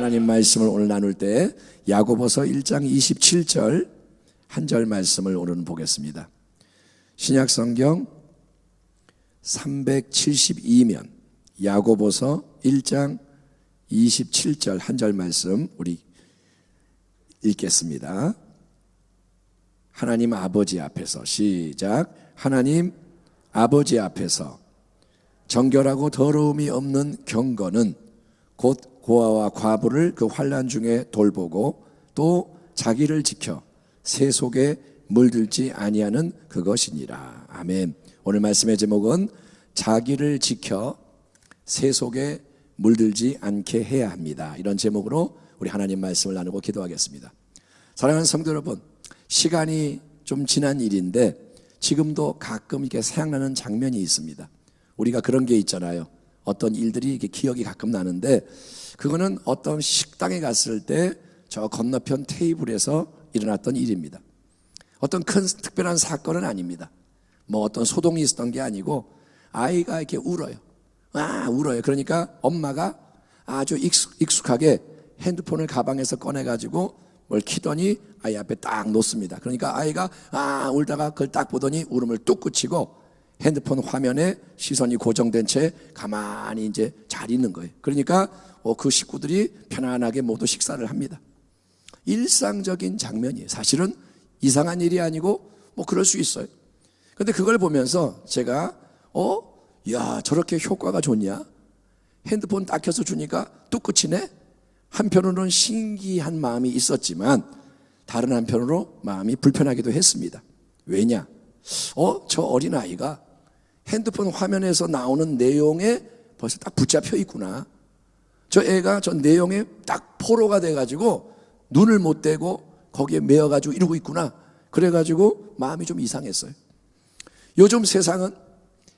하나님 말씀을 오늘 나눌 때 야고보서 1장 27절 한 절 말씀을 오늘 보겠습니다. 신약성경 372면 야고보서 1장 27절 한 절 말씀 우리 읽겠습니다. 하나님 아버지 앞에서 시작. 하나님 아버지 앞에서 정결하고 더러움이 없는 경건은 곧 고아와 과부를 그 환난 중에 돌보고 또 자기를 지켜 새 속에 물들지 아니하는 그것이니라. 아멘. 오늘 말씀의 제목은 자기를 지켜 새 속에 물들지 않게 해야 합니다. 이런 제목으로 우리 하나님 말씀을 나누고 기도하겠습니다. 사랑하는 성도 여러분, 시간이 좀 지난 일인데 지금도 가끔 이렇게 생각나는 장면이 있습니다. 우리가 그런 게 있잖아요. 어떤 일들이 이렇게 기억이 가끔 나는데 그거는 어떤 식당에 갔을 때 저 건너편 테이블에서 일어났던 일입니다. 어떤 큰 특별한 사건은 아닙니다. 뭐 어떤 소동이 있었던 게 아니고 아이가 이렇게 울어요. 울어요. 그러니까 엄마가 아주 익숙하게 핸드폰을 가방에서 꺼내가지고 뭘 키더니 아이 앞에 딱 놓습니다. 그러니까 아이가 울다가 그걸 딱 보더니 울음을 뚝 그치고 핸드폰 화면에 시선이 고정된 채 가만히 이제 잘 있는 거예요. 그러니까 그 식구들이 편안하게 모두 식사를 합니다. 일상적인 장면이에요. 사실은 이상한 일이 아니고 뭐 그럴 수 있어요. 근데 그걸 보면서 제가 야 저렇게 효과가 좋냐? 핸드폰 딱 켜서 주니까 뚝 그치네? 한편으로는 신기한 마음이 있었지만 다른 한편으로 마음이 불편하기도 했습니다. 왜냐? 저 어린아이가 핸드폰 화면에서 나오는 내용에 벌써 딱 붙잡혀 있구나. 저 애가 저 내용에 딱 포로가 돼가지고 눈을 못 떼고 거기에 매여가지고 이러고 있구나. 그래가지고 마음이 좀 이상했어요. 요즘 세상은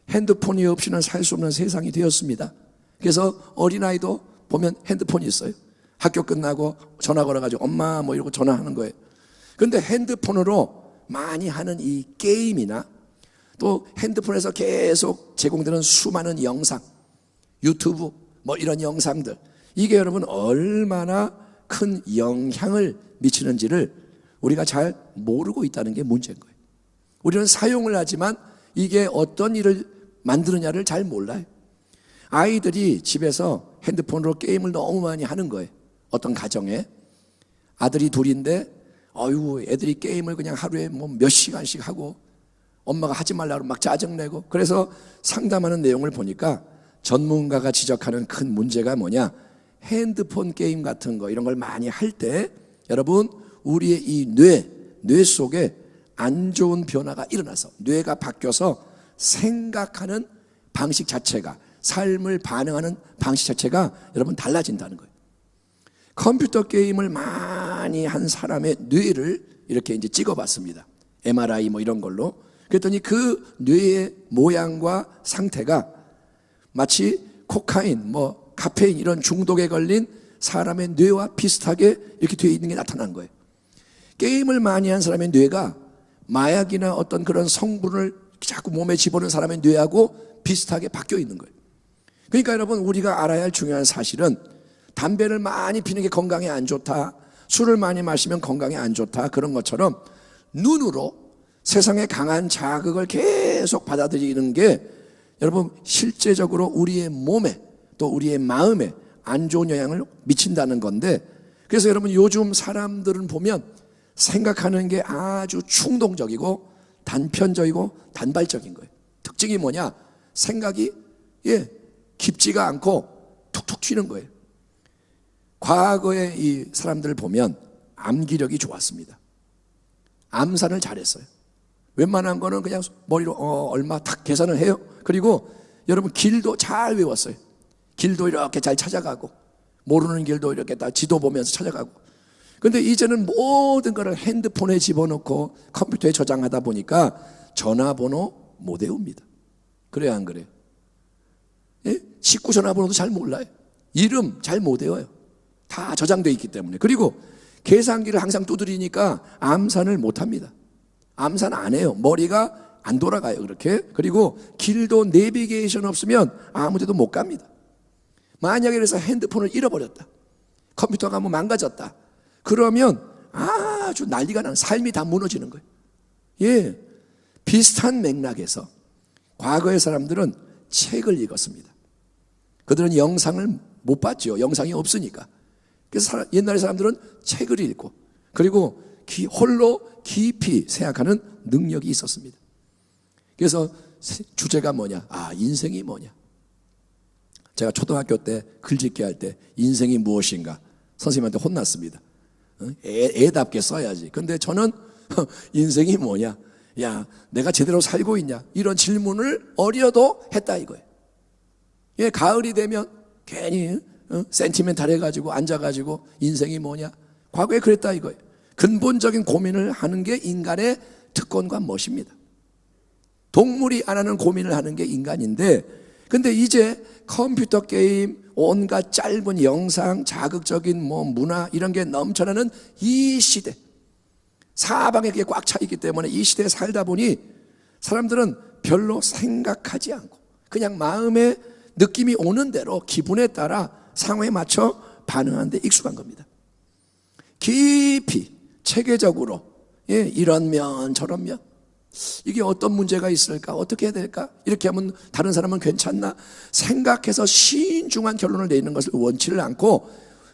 핸드폰이 없이는 살 수 없는 세상이 되었습니다. 그래서 어린아이도 보면 핸드폰이 있어요. 학교 끝나고 전화 걸어가지고 엄마 뭐 이러고 전화하는 거예요. 그런데 핸드폰으로 많이 하는 이 게임이나 또 핸드폰에서 계속 제공되는 수많은 영상, 유튜브 뭐 이런 영상들, 이게 여러분 얼마나 큰 영향을 미치는지를 우리가 잘 모르고 있다는 게 문제인 거예요. 우리는 사용을 하지만 이게 어떤 일을 만드느냐를 잘 몰라요. 아이들이 집에서 핸드폰으로 게임을 너무 많이 하는 거예요. 어떤 가정에 아들이 둘인데 애들이 게임을 그냥 하루에 뭐 몇 시간씩 하고 엄마가 하지 말라고 막 짜증내고, 그래서 상담하는 내용을 보니까 전문가가 지적하는 큰 문제가 뭐냐, 핸드폰 게임 같은 거 이런 걸 많이 할 때 여러분 우리의 이 뇌 속에 안 좋은 변화가 일어나서 뇌가 바뀌어서 생각하는 방식 자체가, 삶을 반응하는 방식 자체가 여러분 달라진다는 거예요. 컴퓨터 게임을 많이 한 사람의 뇌를 이렇게 이제 찍어봤습니다. MRI 뭐 이런 걸로. 그랬더니 그 뇌의 모양과 상태가 마치 코카인, 뭐 카페인 이런 중독에 걸린 사람의 뇌와 비슷하게 이렇게 되어 있는 게 나타난 거예요. 게임을 많이 한 사람의 뇌가 마약이나 어떤 그런 성분을 자꾸 몸에 집어넣는 사람의 뇌하고 비슷하게 바뀌어 있는 거예요. 그러니까 여러분 우리가 알아야 할 중요한 사실은 담배를 많이 피는 게 건강에 안 좋다, 술을 많이 마시면 건강에 안 좋다, 그런 것처럼 눈으로 세상의 강한 자극을 계속 받아들이는 게 여러분 실제적으로 우리의 몸에 또 우리의 마음에 안 좋은 영향을 미친다는 건데, 그래서 여러분 요즘 사람들은 보면 생각하는 게 아주 충동적이고 단편적이고 단발적인 거예요. 특징이 뭐냐? 생각이 깊지가 않고 툭툭 튀는 거예요. 과거에 이 사람들을 보면 암기력이 좋았습니다. 암산을 잘했어요. 웬만한 거는 그냥 머리로 얼마 탁 계산을 해요. 그리고 여러분 길도 잘 외웠어요. 길도 이렇게 잘 찾아가고 모르는 길도 이렇게 다 지도 보면서 찾아가고. 그런데 이제는 모든 거를 핸드폰에 집어넣고 컴퓨터에 저장하다 보니까 전화번호 못 외웁니다. 그래요, 안 그래요? 식구 전화번호도 잘 몰라요. 이름 잘 못 외워요. 다 저장되어 있기 때문에. 그리고 계산기를 항상 두드리니까 암산을 못 합니다. 암산 안 해요. 머리가 안 돌아가요, 그렇게. 그리고 길도 내비게이션 없으면 아무 데도 못 갑니다. 만약에 그래서 핸드폰을 잃어버렸다. 컴퓨터가 뭐 망가졌다. 그러면 아주 난리가 나는, 삶이 다 무너지는 거예요. 예, 비슷한 맥락에서 과거의 사람들은 책을 읽었습니다. 그들은 영상을 못 봤죠. 영상이 없으니까. 그래서 옛날의 사람들은 책을 읽고, 그리고 홀로 깊이 생각하는 능력이 있었습니다. 그래서 주제가 뭐냐? 인생이 뭐냐? 제가 초등학교 때 글짓기 할 때 인생이 무엇인가 선생님한테 혼났습니다. 애답게 써야지. 근데 저는 인생이 뭐냐? 야, 내가 제대로 살고 있냐? 이런 질문을 어려도 했다 이거예요. 예, 가을이 되면 괜히 센티멘탈해가지고 앉아가지고 인생이 뭐냐? 과거에 그랬다 이거예요. 근본적인 고민을 하는 게 인간의 특권과 멋입니다. 동물이 안 하는 고민을 하는 게 인간인데, 근데 이제 컴퓨터 게임, 온갖 짧은 영상, 자극적인 문화 이런 게 넘쳐나는 이 시대, 사방에 그게 꽉 차 있기 때문에 이 시대에 살다 보니 사람들은 별로 생각하지 않고 그냥 마음의 느낌이 오는 대로 기분에 따라 상황에 맞춰 반응하는 데 익숙한 겁니다. 깊이 체계적으로, 예, 이런 면 저런 면, 이게 어떤 문제가 있을까? 어떻게 해야 될까? 이렇게 하면 다른 사람은 괜찮나? 생각해서 신중한 결론을 내리는 것을 원치를 않고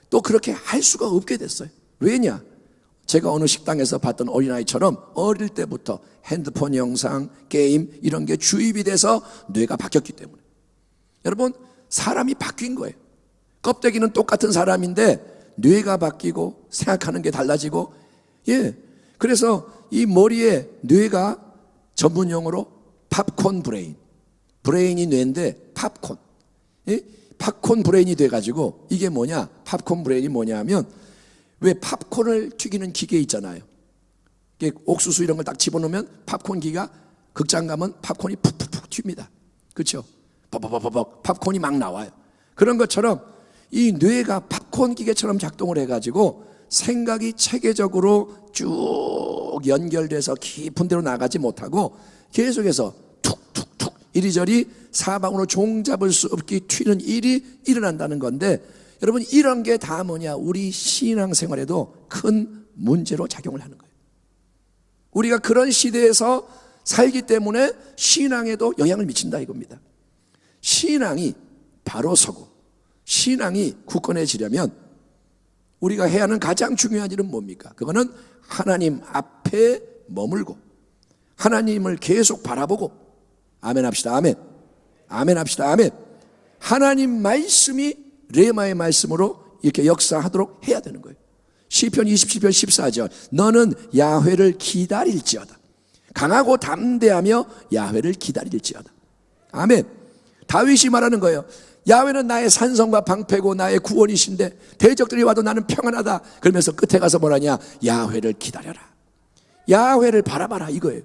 또 그렇게 할 수가 없게 됐어요. 왜냐? 제가 어느 식당에서 봤던 어린아이처럼 어릴 때부터 핸드폰 영상, 게임 이런 게 주입이 돼서 뇌가 바뀌었기 때문에. 여러분, 사람이 바뀐 거예요. 껍데기는 똑같은 사람인데 뇌가 바뀌고 생각하는 게 달라지고, 예, 그래서 이 머리에 뇌가 전문 용어로 팝콘 브레인, 브레인이 뇌인데 팝콘, 예? 팝콘 브레인이 돼가지고 이게 뭐냐? 팝콘 브레인이 뭐냐 하면, 왜 팝콘을 튀기는 기계 있잖아요. 옥수수 이런 걸 딱 집어넣으면 팝콘 기가, 극장 가면 팝콘이 푹푹푹 튑니다. 그렇죠? 버벅버벅 팝콘이 막 나와요. 그런 것처럼 이 뇌가 팝콘 기계처럼 작동을 해가지고 생각이 체계적으로 쭉 연결돼서 깊은 데로 나가지 못하고 계속해서 툭툭툭 이리저리 사방으로 종잡을 수 없게 튀는 일이 일어난다는 건데, 여러분, 이런 게 다 뭐냐? 우리 신앙생활에도 큰 문제로 작용을 하는 거예요. 우리가 그런 시대에서 살기 때문에 신앙에도 영향을 미친다 이겁니다. 신앙이 바로 서고 신앙이 굳건해지려면 우리가 해야 하는 가장 중요한 일은 뭡니까? 그거는 하나님 앞에 머물고 하나님을 계속 바라보고, 아멘 합시다. 아멘. 아멘 합시다. 아멘. 하나님 말씀이 레마의 말씀으로 이렇게 역사하도록 해야 되는 거예요. 시편 27편 14절, 너는 야훼를 기다릴지어다. 강하고 담대하며 야훼를 기다릴지어다. 아멘. 다윗이 말하는 거예요. 야훼는 나의 산성과 방패고 나의 구원이신데 대적들이 와도 나는 평안하다. 그러면서 끝에 가서 뭐라냐? 야훼를 기다려라. 야훼를 바라봐라 이거예요.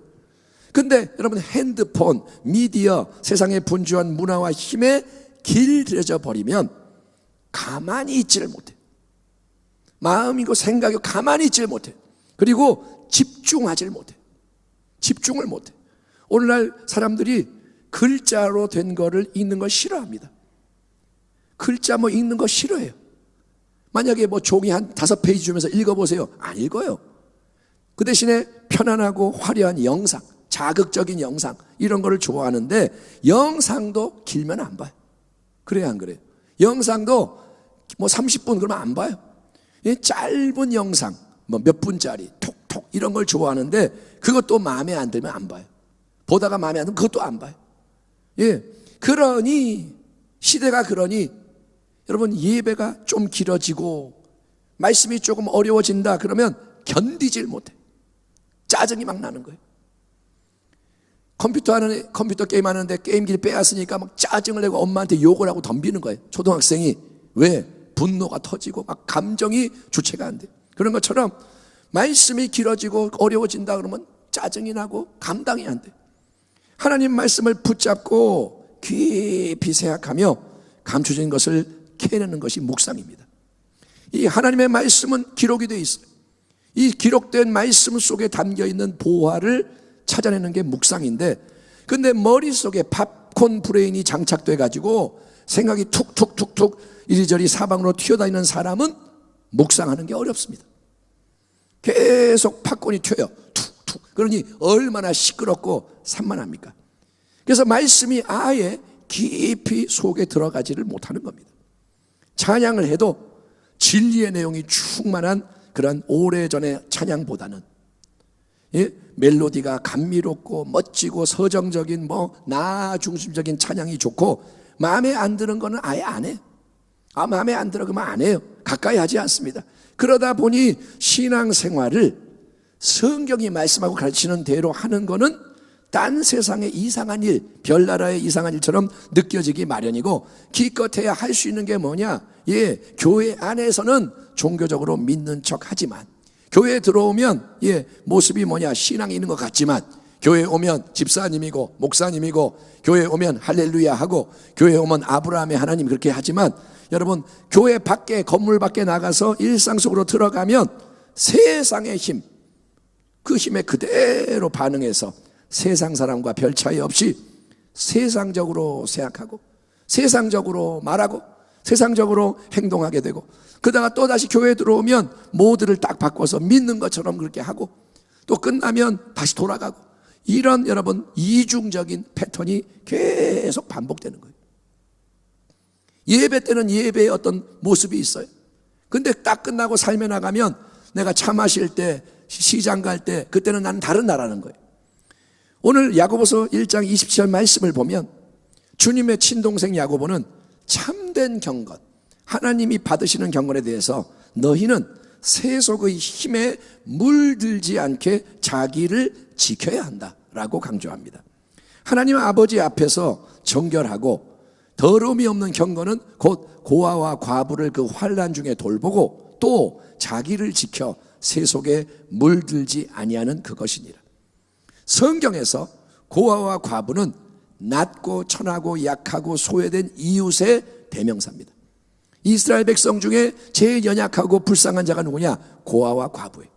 근데 여러분, 핸드폰, 미디어, 세상의 분주한 문화와 힘에 길들여져 버리면 가만히 있지를 못해. 마음이고 생각이고 가만히 있지를 못해. 그리고 집중하지를 못해. 집중을 못해. 오늘날 사람들이 글자로 된 거를 읽는 걸 싫어합니다. 글자 읽는 거 싫어해요. 만약에 종이 한 5페이지 주면서 읽어보세요. 안 읽어요. 그 대신에 편안하고 화려한 영상, 자극적인 영상 이런 거를 좋아하는데, 영상도 길면 안 봐요. 그래요, 안 그래요? 영상도 30분 그러면 안 봐요. 짧은 영상 몇 분짜리 톡톡 이런 걸 좋아하는데, 그것도 마음에 안 들면 안 봐요. 보다가 마음에 안 들면 그것도 안 봐요. 예, 그러니 시대가 그러니 여러분, 예배가 좀 길어지고 말씀이 조금 어려워진다 그러면 견디질 못해. 짜증이 막 나는 거예요. 컴퓨터 게임 하는데 게임기를 빼앗으니까 막 짜증을 내고 엄마한테 욕을 하고 덤비는 거예요. 초등학생이. 왜? 분노가 터지고 막 감정이 주체가 안 돼. 그런 것처럼 말씀이 길어지고 어려워진다 그러면 짜증이 나고 감당이 안 돼. 하나님 말씀을 붙잡고 깊이 생각하며 감추진 것을 캐내는 것이 묵상입니다. 이 하나님의 말씀은 기록이 되어 있어요. 이 기록된 말씀 속에 담겨있는 보화를 찾아내는 게 묵상인데, 근데 머릿속에 팝콘 브레인이 장착돼 가지고 생각이 툭툭툭툭 이리저리 사방으로 튀어다니는 사람은 묵상하는 게 어렵습니다. 계속 팝콘이 튀어요. 툭툭. 그러니 얼마나 시끄럽고 산만합니까? 그래서 말씀이 아예 깊이 속에 들어가지를 못하는 겁니다. 찬양을 해도 진리의 내용이 충만한 그런 오래전의 찬양보다는 멜로디가 감미롭고 멋지고 서정적인 나 중심적인 찬양이 좋고 마음에 안 드는 거는 아예 안 해요. 마음에 안 들어 그러면 안 해요. 가까이 하지 않습니다. 그러다 보니 신앙생활을 성경이 말씀하고 가르치는 대로 하는 거는 딴 세상의 이상한 일, 별나라의 이상한 일처럼 느껴지기 마련이고, 기껏해야 할 수 있는 게 뭐냐? 교회 안에서는 종교적으로 믿는 척 하지만, 교회에 들어오면 모습이 뭐냐? 신앙이 있는 것 같지만, 교회에 오면 집사님이고 목사님이고, 교회에 오면 할렐루야 하고, 교회에 오면 아브라함의 하나님 그렇게 하지만, 여러분 교회 밖에, 건물 밖에 나가서 일상 속으로 들어가면 세상의 힘, 그 힘에 그대로 반응해서 세상 사람과 별 차이 없이 세상적으로 생각하고 세상적으로 말하고 세상적으로 행동하게 되고, 그러다가 또다시 교회에 들어오면 모드를 딱 바꿔서 믿는 것처럼 그렇게 하고 또 끝나면 다시 돌아가고, 이런 여러분 이중적인 패턴이 계속 반복되는 거예요. 예배 때는 예배의 어떤 모습이 있어요. 근데 딱 끝나고 삶에 나가면 내가 차 마실 때, 시장 갈 때, 그때는 나는 다른 나라는 거예요. 오늘 야고보서 1장 27절 말씀을 보면 주님의 친동생 야고보는 참된 경건, 하나님이 받으시는 경건에 대해서 너희는 세속의 힘에 물들지 않게 자기를 지켜야 한다라고 강조합니다. 하나님 아버지 앞에서 정결하고 더러움이 없는 경건은 곧 고아와 과부를 그 환난 중에 돌보고 또 자기를 지켜 세속에 물들지 아니하는 그것이니라. 성경에서 고아와 과부는 낮고 천하고 약하고 소외된 이웃의 대명사입니다. 이스라엘 백성 중에 제일 연약하고 불쌍한 자가 누구냐? 고아와 과부예요.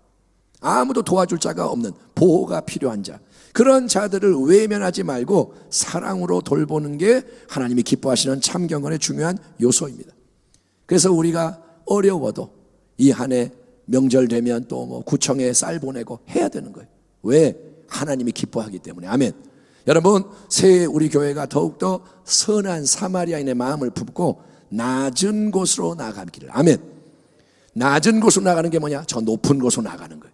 아무도 도와줄 자가 없는, 보호가 필요한 자, 그런 자들을 외면하지 말고 사랑으로 돌보는 게 하나님이 기뻐하시는 참경건의 중요한 요소입니다. 그래서 우리가 어려워도 이 한 해 명절 되면 또 구청에 쌀 보내고 해야 되는 거예요. 왜? 하나님이 기뻐하기 때문에. 아멘. 여러분, 새해 우리 교회가 더욱더 선한 사마리아인의 마음을 품고 낮은 곳으로 나가기를. 아멘. 낮은 곳으로 나가는 게 뭐냐? 저 높은 곳으로 나가는 거예요.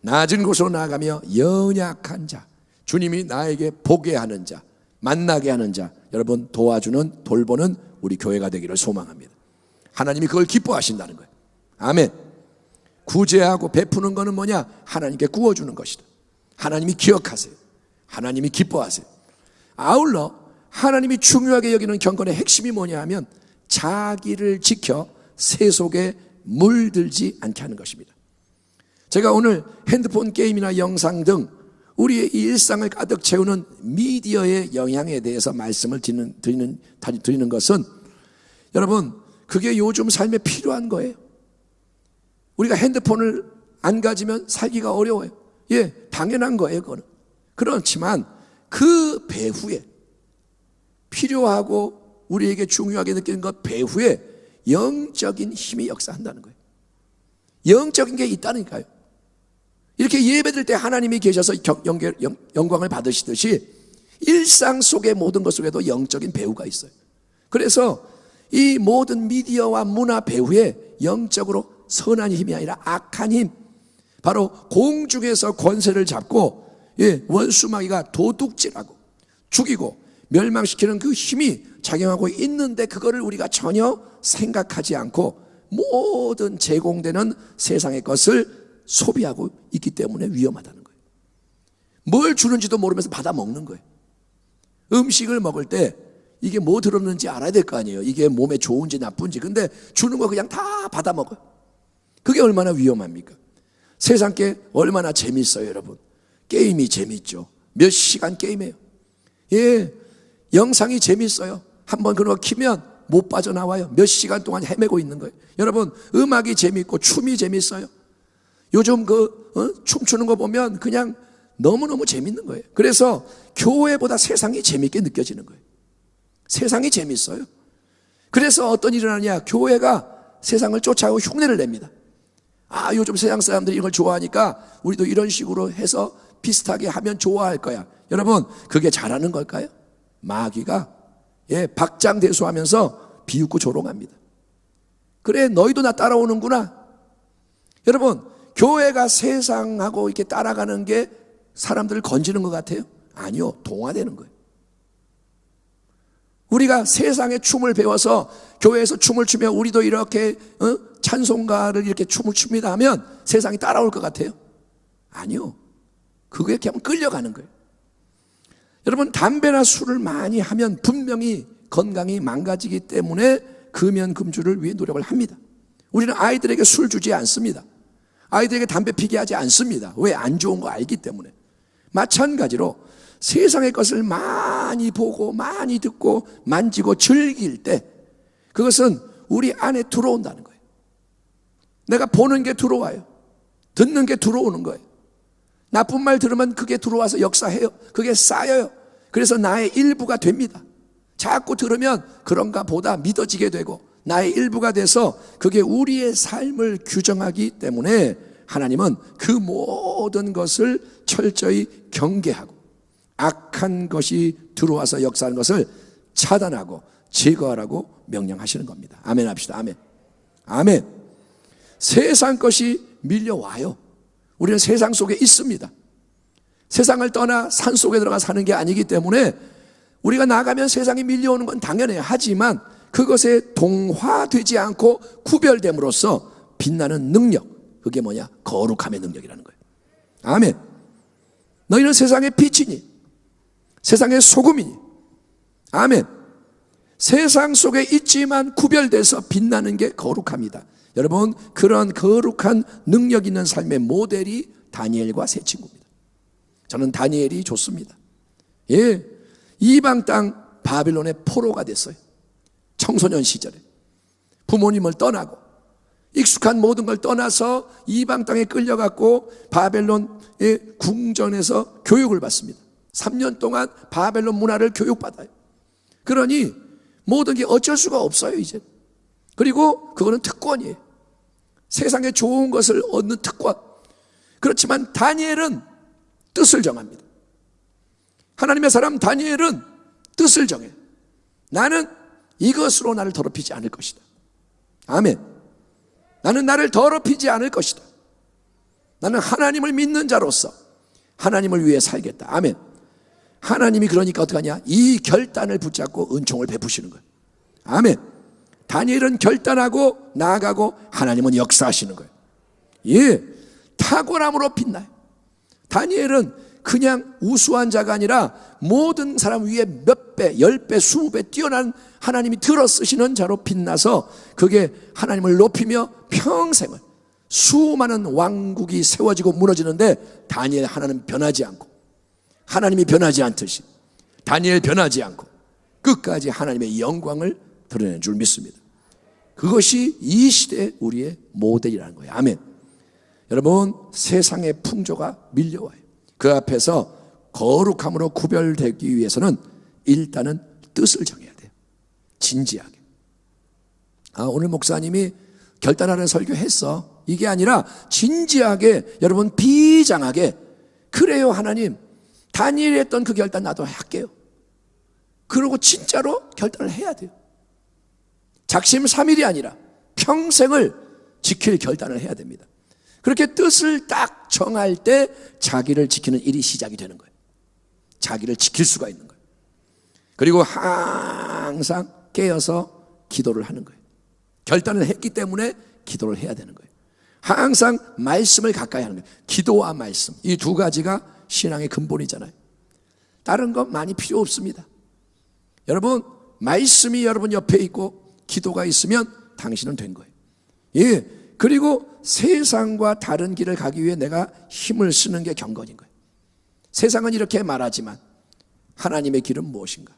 낮은 곳으로 나가며 연약한 자, 주님이 나에게 보게 하는 자, 만나게 하는 자, 여러분 도와주는, 돌보는 우리 교회가 되기를 소망합니다. 하나님이 그걸 기뻐하신다는 거예요. 아멘. 구제하고 베푸는 거는 뭐냐? 하나님께 구워주는 것이다. 하나님이 기억하세요. 하나님이 기뻐하세요. 아울러 하나님이 중요하게 여기는 경건의 핵심이 뭐냐 하면 자기를 지켜 세속에 물들지 않게 하는 것입니다. 제가 오늘 핸드폰 게임이나 영상 등 우리의 일상을 가득 채우는 미디어의 영향에 대해서 말씀을 드리는 것은, 여러분 그게 요즘 삶에 필요한 거예요. 우리가 핸드폰을 안 가지면 살기가 어려워요. 당연한 거예요, 그거는. 그렇지만 그 배후에 필요하고 우리에게 중요하게 느끼는 것 배후에 영적인 힘이 역사한다는 거예요. 영적인 게 있다니까요. 이렇게 예배드릴 때 하나님이 계셔서 영광을 받으시듯이 일상 속의 모든 것 속에도 영적인 배후가 있어요. 그래서 이 모든 미디어와 문화 배후에 영적으로 선한 힘이 아니라 악한 힘, 바로 공중에서 권세를 잡고 원수마귀가 도둑질하고 죽이고 멸망시키는 그 힘이 작용하고 있는데, 그거를 우리가 전혀 생각하지 않고 모든 제공되는 세상의 것을 소비하고 있기 때문에 위험하다는 거예요. 뭘 주는지도 모르면서 받아 먹는 거예요. 음식을 먹을 때 이게 뭐 들었는지 알아야 될 거 아니에요. 이게 몸에 좋은지 나쁜지. 근데 주는 거 그냥 다 받아 먹어요. 그게 얼마나 위험합니까? 세상 게 얼마나 재밌어요, 여러분. 게임이 재밌죠. 몇 시간 게임해요. 영상이 재밌어요. 한번 그런 거 키면 못 빠져나와요. 몇 시간 동안 헤매고 있는 거예요. 여러분, 음악이 재밌고 춤이 재밌어요. 요즘 춤추는 거 보면 그냥 너무너무 재밌는 거예요. 그래서 교회보다 세상이 재밌게 느껴지는 거예요. 세상이 재밌어요. 그래서 어떤 일이 일어나냐? 교회가 세상을 쫓아오고 흉내를 냅니다. 요즘 세상 사람들이 이걸 좋아하니까 우리도 이런 식으로 해서 비슷하게 하면 좋아할 거야. 여러분, 그게 잘하는 걸까요? 마귀가 박장대소하면서 비웃고 조롱합니다. 그래, 너희도 나 따라오는구나. 여러분, 교회가 세상하고 이렇게 따라가는 게 사람들을 건지는 것 같아요? 아니요, 동화되는 거예요. 우리가 세상의 춤을 배워서 교회에서 춤을 추면 우리도 이렇게 찬송가를 이렇게 춤을 춥니다 하면 세상이 따라올 것 같아요? 아니요, 그게 그냥 끌려가는 거예요. 여러분, 담배나 술을 많이 하면 분명히 건강이 망가지기 때문에 금연금주를 위해 노력을 합니다. 우리는 아이들에게 술 주지 않습니다. 아이들에게 담배 피게 하지 않습니다. 왜? 안 좋은 거 알기 때문에. 마찬가지로 세상의 것을 많이 보고 많이 듣고 만지고 즐길 때 그것은 우리 안에 들어온다는 거예요. 내가 보는 게 들어와요. 듣는 게 들어오는 거예요. 나쁜 말 들으면 그게 들어와서 역사해요. 그게 쌓여요. 그래서 나의 일부가 됩니다. 자꾸 들으면 그런가 보다 믿어지게 되고 나의 일부가 돼서 그게 우리의 삶을 규정하기 때문에 하나님은 그 모든 것을 철저히 경계하고 악한 것이 들어와서 역사하는 것을 차단하고 제거하라고 명령하시는 겁니다. 아멘 합시다. 아멘. 아멘. 세상 것이 밀려와요. 우리는 세상 속에 있습니다. 세상을 떠나 산 속에 들어가 사는 게 아니기 때문에 우리가 나가면 세상이 밀려오는 건 당연해요. 하지만 그것에 동화되지 않고 구별됨으로써 빛나는 능력, 그게 뭐냐? 거룩함의 능력이라는 거예요. 아멘. 너희는 세상의 빛이니 세상의 소금이니. 아멘. 세상 속에 있지만 구별돼서 빛나는 게 거룩합니다. 여러분, 그런 거룩한 능력 있는 삶의 모델이 다니엘과 세 친구입니다. 저는 다니엘이 좋습니다. 이방 땅 바빌론의 포로가 됐어요. 청소년 시절에 부모님을 떠나고 익숙한 모든 걸 떠나서 이방 땅에 끌려갔고 바벨론의 궁전에서 교육을 받습니다. 3년 동안 바벨론 문화를 교육받아요. 그러니 모든 게 어쩔 수가 없어요, 이제. 그리고 그거는 특권이에요. 세상에 좋은 것을 얻는 특권. 그렇지만 다니엘은 뜻을 정합니다. 하나님의 사람 다니엘은 뜻을 정해요. 나는 이것으로 나를 더럽히지 않을 것이다. 아멘. 나는 나를 더럽히지 않을 것이다. 나는 하나님을 믿는 자로서 하나님을 위해 살겠다. 아멘. 하나님이 그러니까 어떡하냐? 이 결단을 붙잡고 은총을 베푸시는 거예요. 아멘. 다니엘은 결단하고 나아가고 하나님은 역사하시는 거예요. 탁월함으로 빛나요. 다니엘은 그냥 우수한 자가 아니라 모든 사람 위에 몇 배, 10배, 20배 뛰어난 하나님이 들어 쓰시는 자로 빛나서 그게 하나님을 높이며 평생을 수많은 왕국이 세워지고 무너지는데 다니엘 하나는 변하지 않고 하나님이 변하지 않듯이 다니엘 변하지 않고 끝까지 하나님의 영광을 드러낸 줄 믿습니다. 그것이 이 시대의 우리의 모델이라는 거예요. 아멘. 여러분, 세상의 풍조가 밀려와요. 그 앞에서 거룩함으로 구별되기 위해서는 일단은 뜻을 정해야 돼요. 진지하게. 오늘 목사님이 결단하는 설교했어. 이게 아니라 진지하게, 여러분 비장하게, 그래요 하나님, 다니엘이 했던 그 결단 나도 할게요. 그러고 진짜로 결단을 해야 돼요. 작심삼일이 아니라 평생을 지킬 결단을 해야 됩니다. 그렇게 뜻을 딱 정할 때 자기를 지키는 일이 시작이 되는 거예요. 자기를 지킬 수가 있는 거예요. 그리고 항상 깨어서 기도를 하는 거예요. 결단을 했기 때문에 기도를 해야 되는 거예요. 항상 말씀을 가까이 하는 거예요. 기도와 말씀, 이 두 가지가 신앙의 근본이잖아요. 다른 건 많이 필요 없습니다. 여러분, 말씀이 여러분 옆에 있고 기도가 있으면 당신은 된 거예요. 그리고 세상과 다른 길을 가기 위해 내가 힘을 쓰는 게 경건인 거예요. 세상은 이렇게 말하지만 하나님의 길은 무엇인가?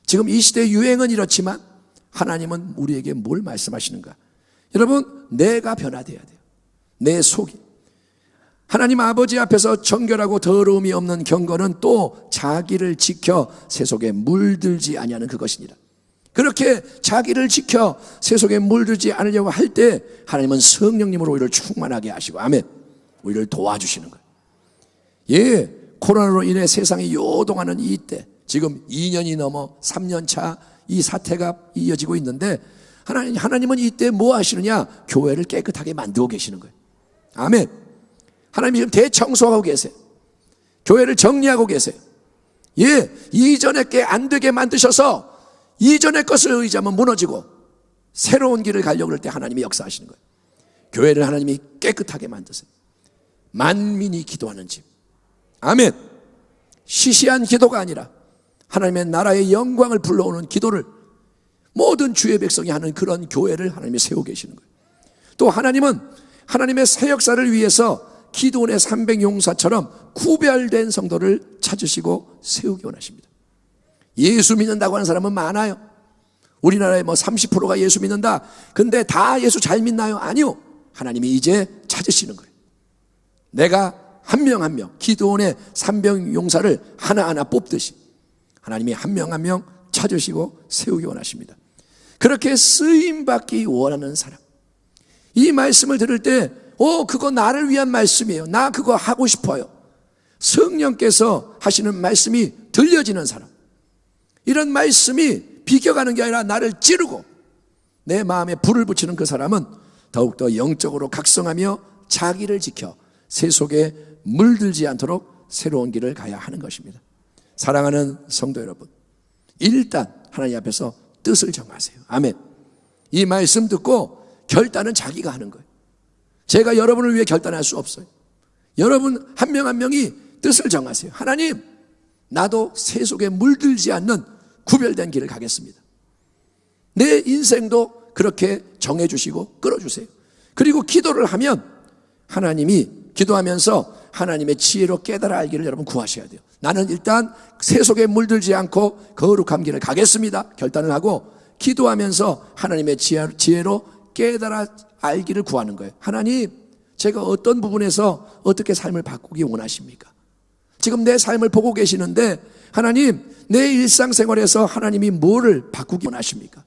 지금 이 시대의 유행은 이렇지만 하나님은 우리에게 뭘 말씀하시는가? 여러분, 내가 변화돼야 돼요. 내 속이. 하나님 아버지 앞에서 정결하고 더러움이 없는 경건은 또 자기를 지켜 세속에 물들지 아니하는 그것이니라. 그렇게 자기를 지켜 세속에 물들지 않으려고 할 때 하나님은 성령님으로 우리를 충만하게 하시고, 아멘, 우리를 도와주시는 거예요. 예, 코로나로 인해 세상이 요동하는 이때, 지금 2년이 넘어 3년 차 이 사태가 이어지고 있는데 하나님은 이때 뭐 하시느냐? 교회를 깨끗하게 만들고 계시는 거예요. 아멘. 하나님이 지금 대청소하고 계세요. 교회를 정리하고 계세요. 예, 이전에 게 안 되게 만드셔서 이전의 것을 의지하면 무너지고 새로운 길을 가려고 할 때 하나님이 역사하시는 거예요. 교회를 하나님이 깨끗하게 만드세요. 만민이 기도하는 집. 아멘. 시시한 기도가 아니라 하나님의 나라의 영광을 불러오는 기도를 모든 주의 백성이 하는 그런 교회를 하나님이 세우고 계시는 거예요. 또 하나님은 하나님의 새 역사를 위해서 기드온의 300용사처럼 구별된 성도를 찾으시고 세우기 원하십니다. 예수 믿는다고 하는 사람은 많아요. 우리나라에 30%가 예수 믿는다. 근데 다 예수 잘 믿나요? 아니요. 하나님이 이제 찾으시는 거예요. 내가 한 명 한 명 기드온의 300용사를 하나하나 뽑듯이 하나님이 한 명 한 명 찾으시고 세우기 원하십니다. 그렇게 쓰임받기 원하는 사람, 이 말씀을 들을 때 그거 나를 위한 말씀이에요. 나 그거 하고 싶어요. 성령께서 하시는 말씀이 들려지는 사람, 이런 말씀이 비껴가는 게 아니라 나를 찌르고 내 마음에 불을 붙이는 그 사람은 더욱더 영적으로 각성하며 자기를 지켜 세속에 물들지 않도록 새로운 길을 가야 하는 것입니다. 사랑하는 성도 여러분, 일단 하나님 앞에서 뜻을 정하세요. 아멘. 이 말씀 듣고 결단은 자기가 하는 거예요. 제가 여러분을 위해 결단할 수 없어요. 여러분 한 명 한 명이 뜻을 정하세요. 하나님, 나도 세속에 물들지 않는 구별된 길을 가겠습니다. 내 인생도 그렇게 정해주시고 끌어주세요. 그리고 기도를 하면 하나님이, 기도하면서 하나님의 지혜로 깨달아 알기를 여러분 구하셔야 돼요. 나는 일단 세속에 물들지 않고 거룩한 길을 가겠습니다. 결단을 하고 기도하면서 하나님의 지혜로 깨달아 알기를 구하는 거예요. 하나님, 제가 어떤 부분에서 어떻게 삶을 바꾸기 원하십니까? 지금 내 삶을 보고 계시는데 하나님, 내 일상생활에서 하나님이 뭐를 바꾸기 원하십니까?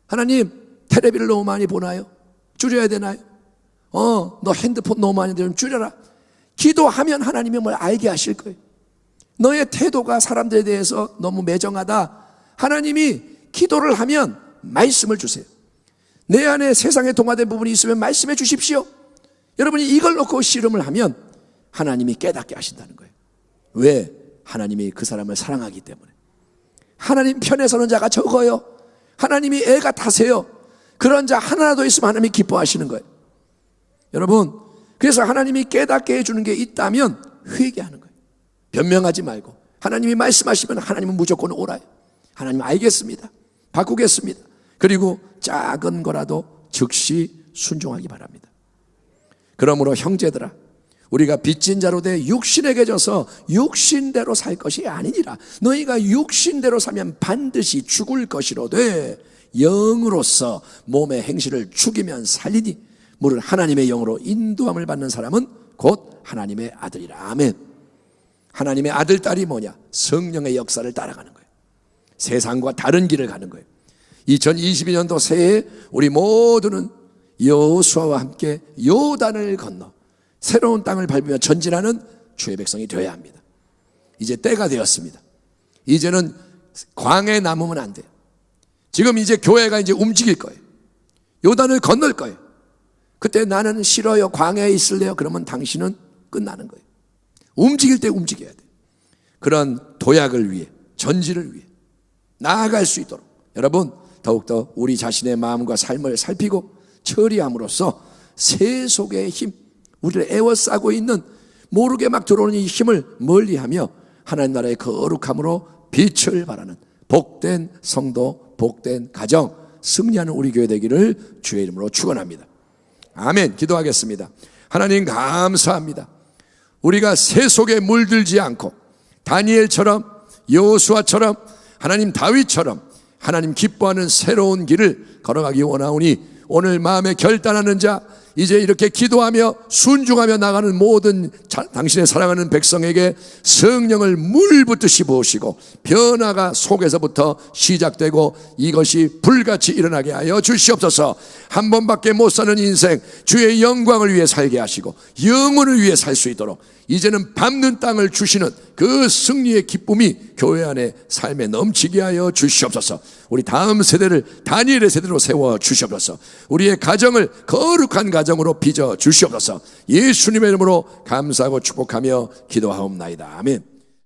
하나님, 텔레비를 너무 많이 보나요? 줄여야 되나요? 너 핸드폰 너무 많이 되면 줄여라. 기도하면 하나님이 뭘 알게 하실 거예요. 너의 태도가 사람들에 대해서 너무 매정하다. 하나님이 기도를 하면 말씀을 주세요. 내 안에 세상에 동화된 부분이 있으면 말씀해 주십시오. 여러분이 이걸 놓고 씨름을 하면 하나님이 깨닫게 하신다는 거예요. 왜? 하나님이 그 사람을 사랑하기 때문에. 하나님 편에 서는 자가 적어요. 하나님이 애가 타세요. 그런 자 하나라도 있으면 하나님이 기뻐하시는 거예요. 여러분, 그래서 하나님이 깨닫게 해주는 게 있다면 회개하는 거예요. 변명하지 말고 하나님이 말씀하시면 하나님은 무조건 오라요. 하나님 알겠습니다, 바꾸겠습니다. 그리고 작은 거라도 즉시 순종하기 바랍니다. 그러므로 형제들아, 우리가 빚진 자로 돼 육신에게 져서 육신대로 살 것이 아니니라. 너희가 육신대로 사면 반드시 죽을 것이로되 영으로서 몸의 행실을 죽이면 살리니 무릇 하나님의 영으로 인도함을 받는 사람은 곧 하나님의 아들이라. 아멘. 하나님의 아들, 딸이 뭐냐? 성령의 역사를 따라가는 거예요. 세상과 다른 길을 가는 거예요. 2022년도 새해 우리 모두는 여호수아와 함께 요단을 건너 새로운 땅을 밟으며 전진하는 주의 백성이 되어야 합니다. 이제 때가 되었습니다. 이제는 광야에 남으면 안 돼요. 지금 이제 교회가 이제 움직일 거예요. 요단을 건널 거예요. 그때 나는 싫어요, 광야에 있을래요? 그러면 당신은 끝나는 거예요. 움직일 때 움직여야 돼요. 그런 도약을 위해, 전진을 위해 나아갈 수 있도록 여러분 더욱더 우리 자신의 마음과 삶을 살피고 처리함으로써 세속의 힘, 우리를 애워싸고 있는 모르게 막 들어오는 이 힘을 멀리하며 하나님 나라의 거룩함으로 빛을 발하는 복된 성도, 복된 가정, 승리하는 우리 교회 되기를 주의 이름으로 축원합니다. 아멘. 기도하겠습니다. 하나님 감사합니다. 우리가 세속에 물들지 않고 다니엘처럼, 여호수아처럼, 하나님 다윗처럼 하나님 기뻐하는 새로운 길을 걸어가기 원하오니 오늘 마음에 결단하는 자, 이제 이렇게 기도하며 순종하며 나가는 모든 당신의 사랑하는 백성에게 성령을 물 붓듯이 부으시고 변화가 속에서부터 시작되고 이것이 불같이 일어나게 하여 주시옵소서. 한 번밖에 못 사는 인생 주의 영광을 위해 살게 하시고 영혼을 위해 살 수 있도록 이제는 밟는 땅을 주시는 그 승리의 기쁨이 교회 안에 삶에 넘치게 하여 주시옵소서. 우리 다음 세대를 다니엘의 세대로 세워 주시옵소서. 우리의 가정을 거룩한 가정으로 빚어 주시옵소서. 예수님의 이름으로 감사하고 축복하며 기도하옵나이다. 아멘.